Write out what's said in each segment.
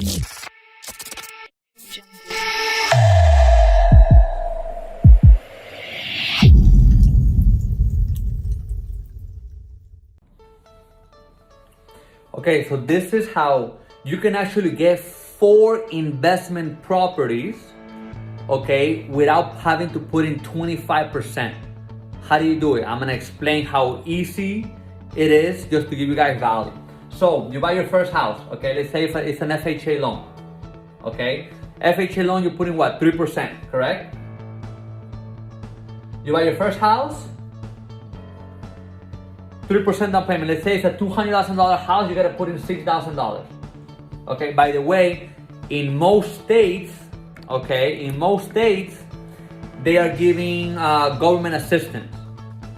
Okay, so this is how you can actually get 4 investment properties, okay, without having to put in 25%. How do you do it? I'm gonna explain how easy it is just to give you guys value. So you buy your first house, okay, let's say it's an FHA loan, okay? FHA loan, you put in what, 3%, correct? You buy your first house, 3% down payment. Let's say it's a $200,000 house, you gotta put in $6,000. Okay, by the way, in most states, they are giving government assistance.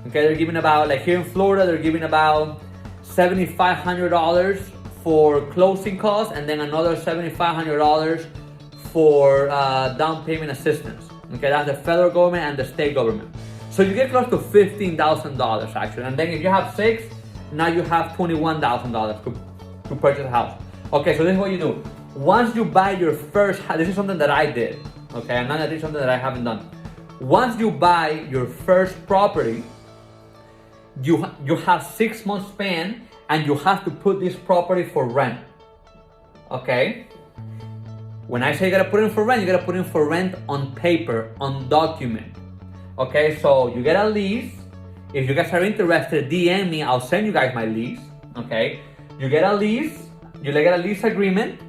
Okay, they're giving about, like here in Florida, they're giving about $7,500 for closing costs and then another $7,500 for down payment assistance. Okay, that's the federal government and the state government. So you get close to $15,000 actually. And then if you have 6, now you have $21,000 to purchase a house. Okay, so this is what you do. Once you buy your first house, this is something that I did. Okay, and now that is something that I haven't done. Once you buy your first property, you have 6 months span and you have to put this property for rent. Okay? When I say you gotta put in for rent, you gotta put in for rent on paper, on document. Okay, so you get a lease. If you guys are interested, DM me, I'll send you guys my lease. Okay, you get a lease, you get a lease agreement.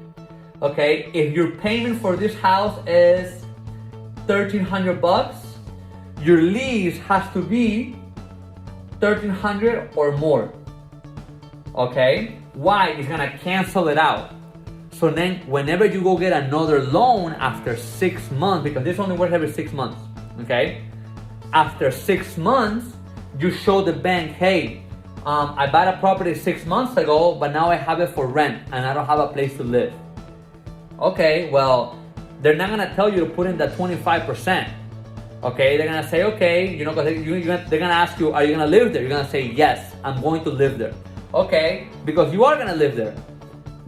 Okay, if your payment for this house is $1,300, your lease has to be $1,300 or more. Okay, why? It's gonna cancel it out. So then whenever you go get another loan after 6 months, because this only works every 6 months, okay? After 6 months, you show the bank, hey, I bought a property 6 months ago, but now I have it for rent and I don't have a place to live. Okay, well, they're not gonna tell you to put in the 25%. Okay, they're gonna say, okay, you know, because they're gonna ask you, are you gonna live there? You're gonna say, yes, I'm going to live there. Okay, because you are gonna live there.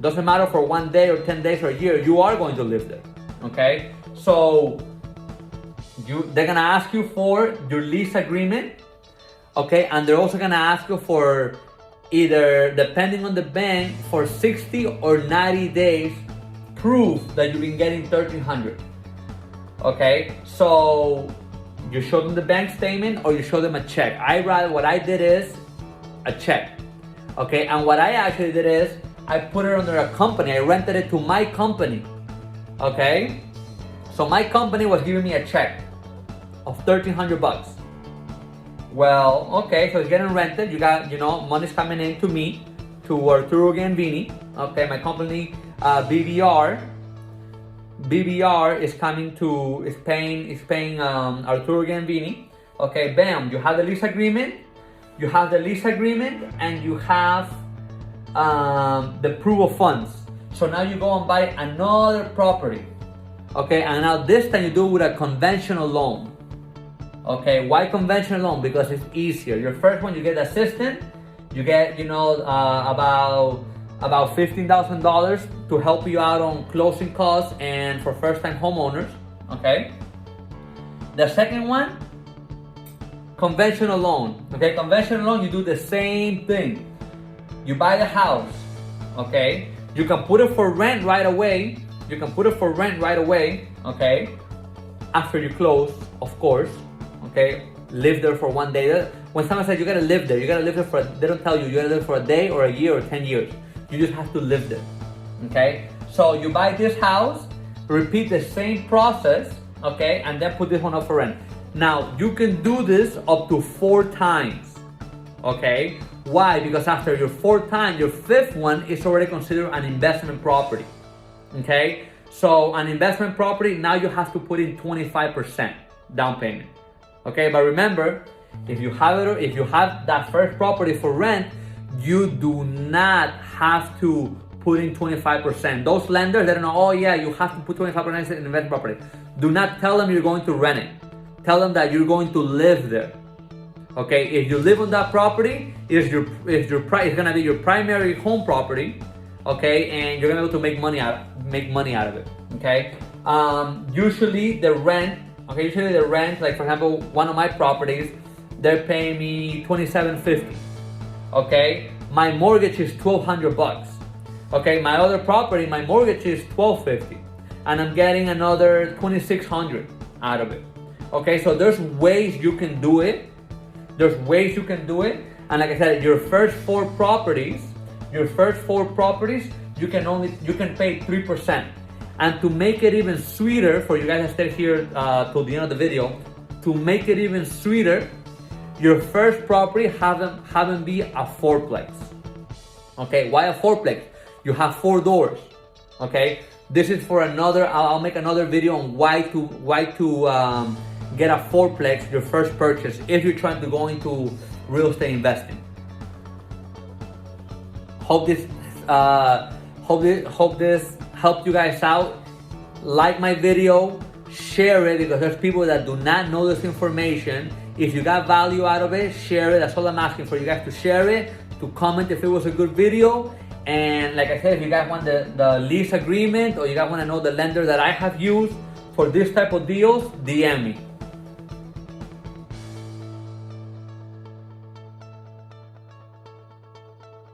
Doesn't matter for 1 day or 10 days or a year, you are going to live there. Okay, so they're gonna ask you for your lease agreement. Okay, and they're also gonna ask you for either, depending on the bank, for 60 or 90 days proof that you've been getting $1,300. Okay, so you show them the bank statement or you show them a check. What I did is a check. Okay, and what I actually did is I put it under a company. I rented it to my company. Okay, so my company was giving me a check of $1,300. Well, okay, so it's getting rented. You got, money's coming in to me, to Arturo Gambini. Okay, my company, BBR is paying Arturo Gambini. Okay, bam, you have the lease agreement. You have the lease agreement and you have the proof of funds. So now you go and buy another property. Okay, and now this time you do it with a conventional loan. Okay, why conventional loan? Because it's easier. Your first one, you get assistant. You get, about $15,000 to help you out on closing costs and for first-time homeowners. Okay. The second one, conventional loan. Okay, conventional loan, you do the same thing. You buy the house. Okay, you can put it for rent right away. Okay, after you close, of course. Okay, live there for 1 day. When someone says you gotta live there, they don't tell you gotta live for a day or a year or 10 years. You just have to live there. Okay, so you buy this house, repeat the same process, okay, and then put this one up for rent. Now you can do this up to 4 times. Okay, why? Because after your 4th time, your 5th one is already considered an investment property. Okay, so an investment property, now you have to put in 25% down payment. Okay, but remember, if you have that first property for rent, you do not have to put in 25%. Those lenders, they don't know, oh yeah, you have to put 25% in investment property. Do not tell them you're going to rent it. Tell them that you're going to live there. Okay, if you live on that property, it's gonna be your primary home property. okay, and you're gonna be able to make money out of it, okay. Usually the rent, like for example, one of my properties, they're paying me $2,750, okay. My mortgage is $1,200, okay. My other property, my mortgage is $1,250, and I'm getting another $2,600 out of it, okay. So there's ways you can do it. And like I said, your first four properties, you can pay 3%. And to make it even sweeter, for you guys that stay here till the end of the video, to make it even sweeter, your first property have them be a fourplex. Okay, why a fourplex? You have 4 doors. Okay, this is for another. I'll make another video on why to get a fourplex, your first purchase, if you're trying to go into real estate investing. Hope this helped you guys out. Like my video, share it, because there's people that do not know this information. If you got value out of it, share it. That's all I'm asking for, you guys to share it, to comment if it was a good video. And like I said, if you guys want the lease agreement, or you guys want to know the lender that I have used for this type of deals, DM me.